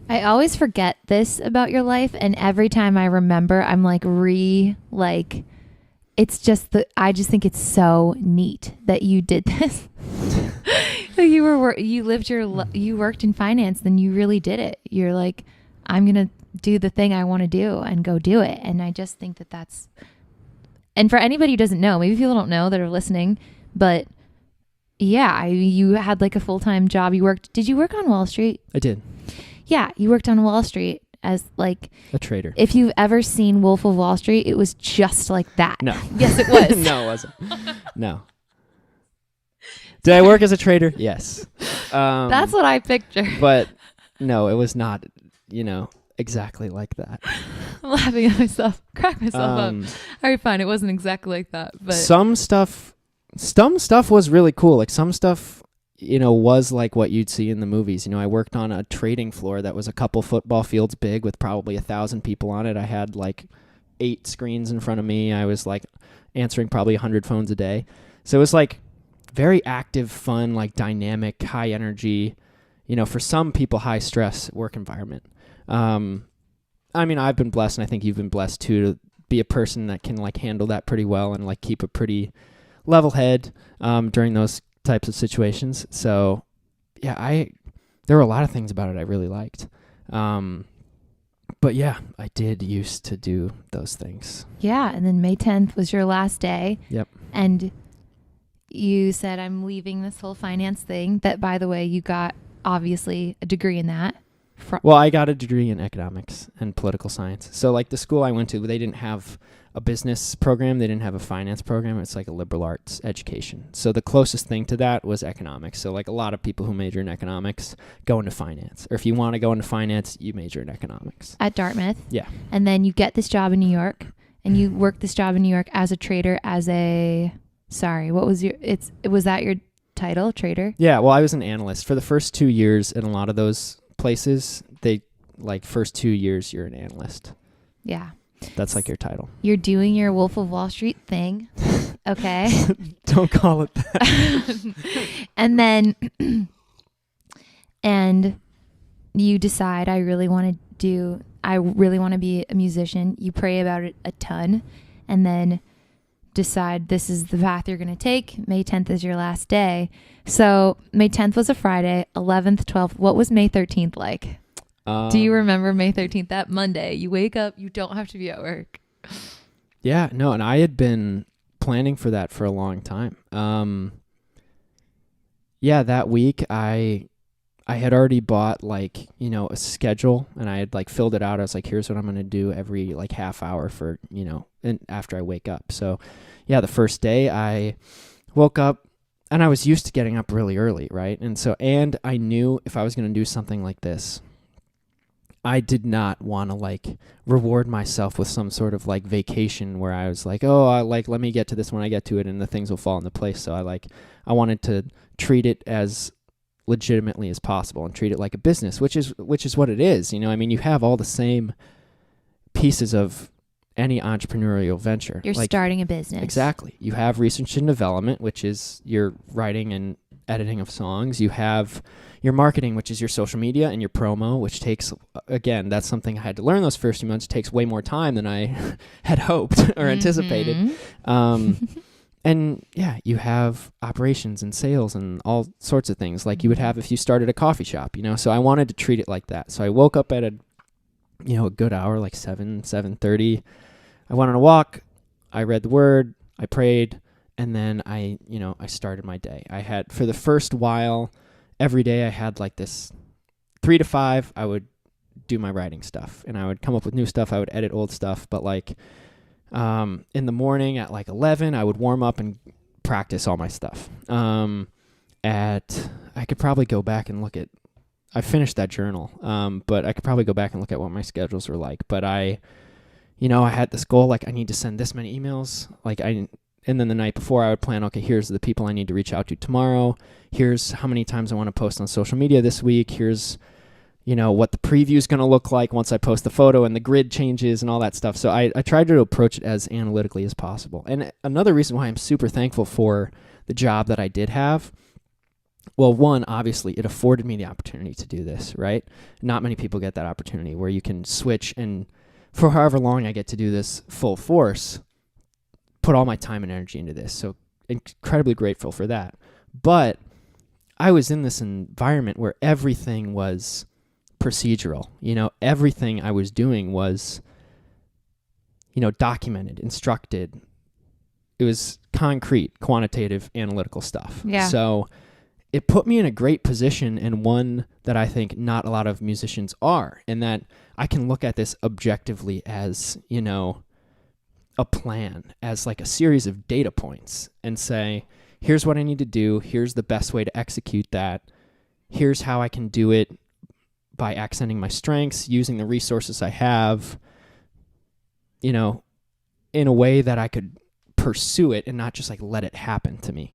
I always forget this about your life, and every time I remember, I'm like it's just I just think it's so neat that you did this. You worked in finance, then you really did it. You're like, I'm gonna do the thing I want to do and go do it. And I just think that's. And for anybody who doesn't know, maybe people don't know that are listening, but yeah, you had like a full-time job. Did you work on Wall Street? I did. Yeah, you worked on Wall Street as like a trader. If you've ever seen Wolf of Wall Street, it was just like that. No. Yes, it was. No, it wasn't. No. Did I work as a trader? Yes. That's what I picture. But no, it was not, exactly like that. I'm laughing at myself. Crack myself up. All right, fine. It wasn't exactly like that. But some stuff was really cool. Like some stuff, was like what you'd see in the movies. I worked on a trading floor that was a couple football fields big with probably 1,000 people on it. I had like 8 screens in front of me. I was like answering probably 100 phones a day. So it was like very active, fun, like dynamic, high energy, for some people, high stress work environment. I've been blessed, and I think you've been blessed too, to be a person that can like handle that pretty well and like keep a pretty level head during those types of situations. So yeah, there were a lot of things about it I really liked. But yeah, I did used to do those things. Yeah, and then May 10th was your last day. Yep. And you said, I'm leaving this whole finance thing. That, by the way, you got obviously a degree in that. Well, I got a degree in economics and political science. So like the school I went to, they didn't have a business program. They didn't have a finance program. It's like a liberal arts education. So the closest thing to that was economics. So like a lot of people who major in economics go into finance. Or if you want to go into finance, you major in economics. At Dartmouth? Yeah. And then you get this job in New York. And you work this job in New York as a trader, was that your title, trader? Yeah, well, I was an analyst. For the first 2 years in a lot of those places, first 2 years you're an analyst. Yeah. That's like your title. You're doing your Wolf of Wall Street thing. Okay. Don't call it that. And then, and you decide, I really want to be a musician. You pray about it a ton, and then decide this is the path you're going to take. May 10th is your last day. So May 10th was a Friday, 11th, 12th. What was May 13th like? Do you remember May 13th? That Monday, you wake up, you don't have to be at work. Yeah, no, and I had been planning for that for a long time. That week I had already bought a schedule, and I had filled it out. I was like, here's what I'm going to do every half hour for, and after I wake up. So yeah, the first day I woke up, and I was used to getting up really early, right? And I knew if I was going to do something like this, I did not want to reward myself with some sort of vacation where I was like, let me get to this when I get to it, and the things will fall into place. So I wanted to treat it as legitimately as possible and treat it like a business, which is what it is. You have all the same pieces of any entrepreneurial venture. You're starting a business. Exactly. You have research and development, which is your writing and editing of songs. You have your marketing, which is your social media, and your promo, which takes, again, that's something I had to learn those first few months. It takes way more time than I had hoped or anticipated. And yeah, you have operations and sales and all sorts of things like you would have if you started a coffee shop, So I wanted to treat it like that. So I woke up at a good hour, 7:30. I went on a walk. I read the word. I prayed. And then I started my day. I had, for the first while, every day I had this 3 to 5, I would do my writing stuff. And I would come up with new stuff. I would edit old stuff. But in the morning at 11, I would warm up and practice all my stuff. I could probably go back and look at, I finished that journal, but I could probably go back and look at what my schedules were like. But I had this goal, I need to send this many emails. And then the night before I would plan, okay, here's the people I need to reach out to tomorrow. Here's how many times I want to post on social media this week. Here's what the preview is going to look like once I post the photo, and the grid changes and all that stuff. So I tried to approach it as analytically as possible. And another reason why I'm super thankful for the job that I did have Well, one, obviously, it afforded me the opportunity to do this, right? Not many people get that opportunity where you can switch and for however long I get to do this full force, put all my time and energy into this. So incredibly grateful for that. But I was in this environment where everything was procedural. Everything I was doing was, documented, instructed. It was concrete, quantitative, analytical stuff. Yeah. So it put me in a great position, and one that I think not a lot of musicians are, in that I can look at this objectively as, a plan, as like a series of data points, and say, here's what I need to do. Here's the best way to execute that. Here's how I can do it by accenting my strengths, using the resources I have, in a way that I could pursue it and not just like let it happen to me.